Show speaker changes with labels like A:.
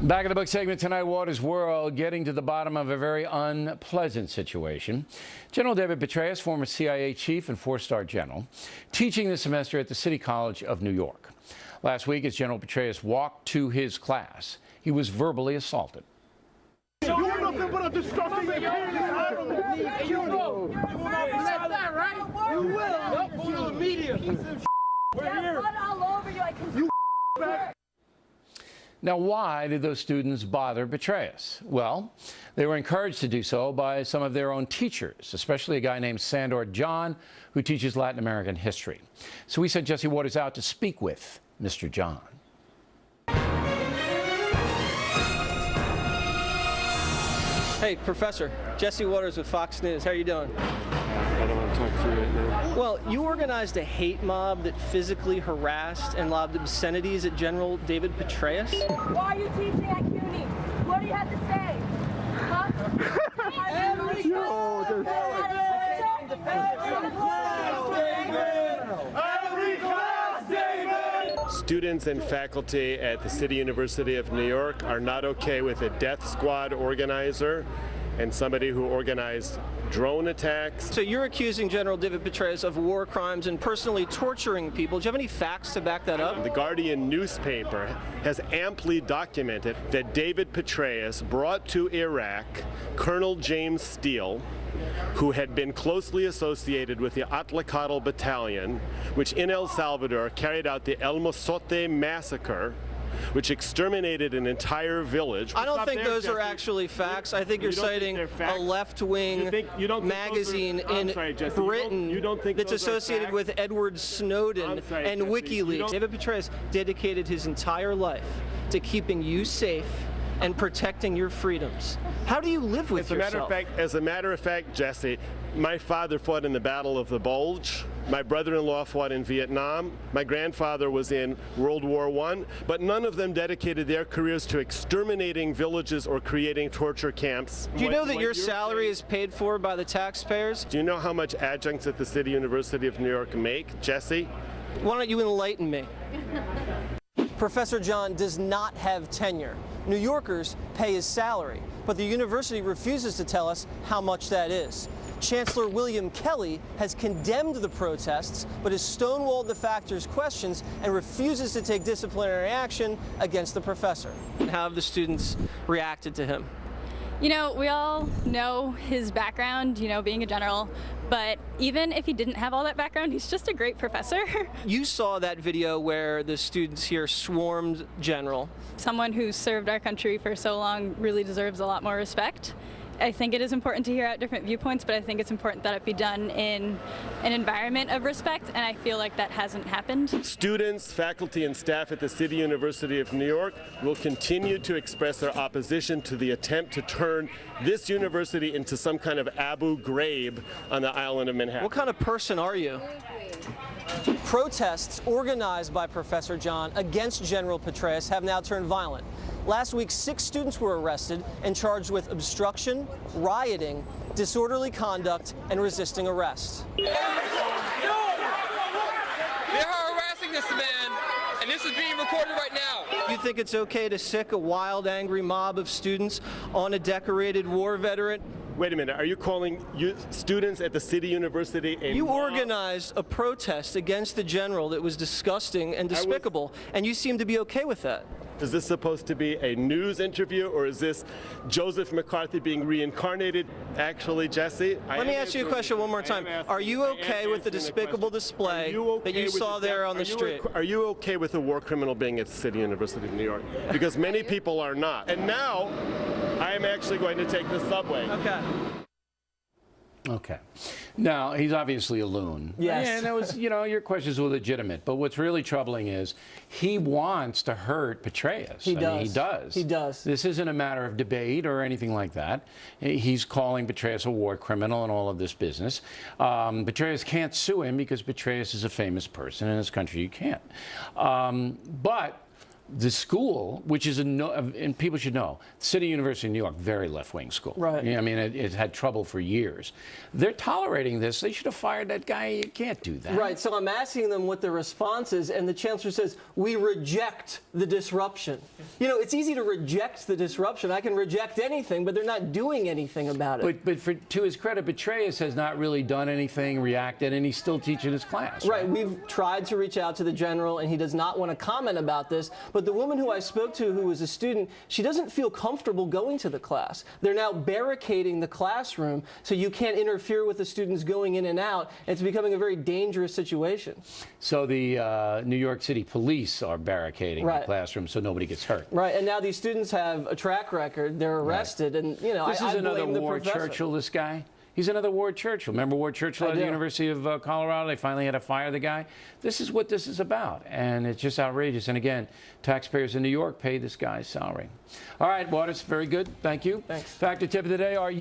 A: Back in the book segment tonight, Waters World, getting to the bottom of a very unpleasant situation. General David Petraeus, former CIA chief and four-star general, teaching this semester at the City College of New York. Last week, as General Petraeus walked to his class, he was verbally assaulted.
B: You are nothing but a disgusting imperialist. You will. You will not accept that, right? You will. Go to the media. We're here.
C: All over you. I can.
A: Now, why did those students bother Petraeus? Well, they were encouraged to do so by some of their own teachers, especially a guy named Sandor John, who teaches Latin American history. So we sent Jesse Waters out to speak with Mr. John.
D: Hey, Professor. Jesse Waters with Fox News. How are you doing?
E: I don't want to talk to you right now.
D: Well, you organized a hate mob that physically harassed and lobbed obscenities at General David Petraeus.
C: Why are you teaching at CUNY? What do you have to say?
E: Students and faculty at the City University of New York are not okay with a death squad organizer and somebody who organized drone attacks.
D: So you're accusing General David Petraeus of war crimes and personally torturing people. Do you have any facts to back that up?
E: The Guardian newspaper has amply documented that David Petraeus brought to Iraq Colonel James Steele, who had been closely associated with the Atlacatl Battalion, which in El Salvador carried out the El Mozote massacre, which exterminated an entire village.
D: I don't think those are actually facts. I think you're citing a left-wing magazine in Britain that's associated with Edward Snowden and WikiLeaks. David Petraeus dedicated his entire life to keeping you safe and protecting your freedoms. How do you live with yourself?
E: As a matter of fact, Jesse, my father fought in the Battle of the Bulge. My brother-in-law fought in Vietnam. My grandfather was in World War I, but none of them dedicated their careers to exterminating villages or creating torture camps.
D: Do you know that your salary is paid for by the taxpayers?
E: Do you know how much adjuncts at the City University of New York make, Jesse?
D: Why don't you enlighten me? Professor John does not have tenure. New Yorkers pay his salary, but the university refuses to tell us how much that is. Chancellor William Kelly has condemned the protests, but has stonewalled the factor's questions and refuses to take disciplinary action against the professor. How have the students reacted to him?
F: You know, we all know his background, you know, being a general, but even if he didn't have all that background, he's just a great professor.
D: You saw that video where the students here swarmed General.
F: Someone who's served our country for so long really deserves a lot more respect. I think it is important to hear out different viewpoints, but I think it's important that it be done in an environment of respect, and I feel like that hasn't happened.
E: Students, faculty, and staff at the City University of New York will continue to express their opposition to the attempt to turn this university into some kind of Abu Ghraib on the island of Manhattan.
D: What kind of person are you? Protests organized by Professor John against General Petraeus have now turned violent. Last week, 6 students were arrested and charged with obstruction, rioting, disorderly conduct, and resisting arrest.
G: They're harassing this man, and this is being recorded right now.
D: You think it's okay to sick a wild, angry mob of students on a decorated war veteran?
E: Wait a minute, are you calling students at the City University a
D: You
E: mob?
D: organized a protest against the general that was disgusting and despicable, and you seem to be okay with that.
E: Is this supposed to be a news interview, or is this Joseph McCarthy being reincarnated? Actually, Jesse,
D: let me ask you a question one more time. Are you okay with the despicable display that you saw there on the street?
E: Are you okay with a war criminal being at the City University of New York? Because many people are not. And now, I am actually going to take the subway.
A: Okay. Now, he's obviously a loon.
D: Yes.
A: And that was, you know, your questions were legitimate. But what's really troubling is he wants to hurt Petraeus.
D: He does.
A: He does.
D: He does.
A: This isn't a matter of debate or anything like that. He's calling Petraeus a war criminal and all of this business. Petraeus can't sue him because Petraeus is a famous person. In this country, you can't. But the school, which is and people should know, City University of New York, very left-wing school.
D: Right.
A: I mean, it had trouble for years. They're tolerating this. They should have fired that guy. You can't do that.
D: Right. So I'm asking them what the response is, and the chancellor says, we reject the disruption. You know, it's easy to reject the disruption. I can reject anything, but they're not doing anything about it.
A: But to his credit, Petraeus has not really done anything, reacted, and he's still teaching his class.
D: Right. We've tried to reach out to the general, and he does not want to comment about this. But the woman who I spoke to, who was a student, she doesn't feel comfortable going to the class. They're now barricading the classroom so you can't interfere with the students going in and out. It's becoming a very dangerous situation.
A: So the New York City police are barricading the classroom so nobody gets hurt.
D: Right. And now these students have a track record. They're arrested. Right. And, you know,
A: this is another
D: blame the
A: Ward
D: professor.
A: Churchill, this guy. He's another Ward Churchill. Remember Ward Churchill at the University of Colorado? They finally had to fire the guy. This is what this is about, and it's just outrageous. And again, taxpayers in New York pay this guy's salary. All right, Waters, very good. Thank you.
D: Thanks.
A: Factor tip of the day, are you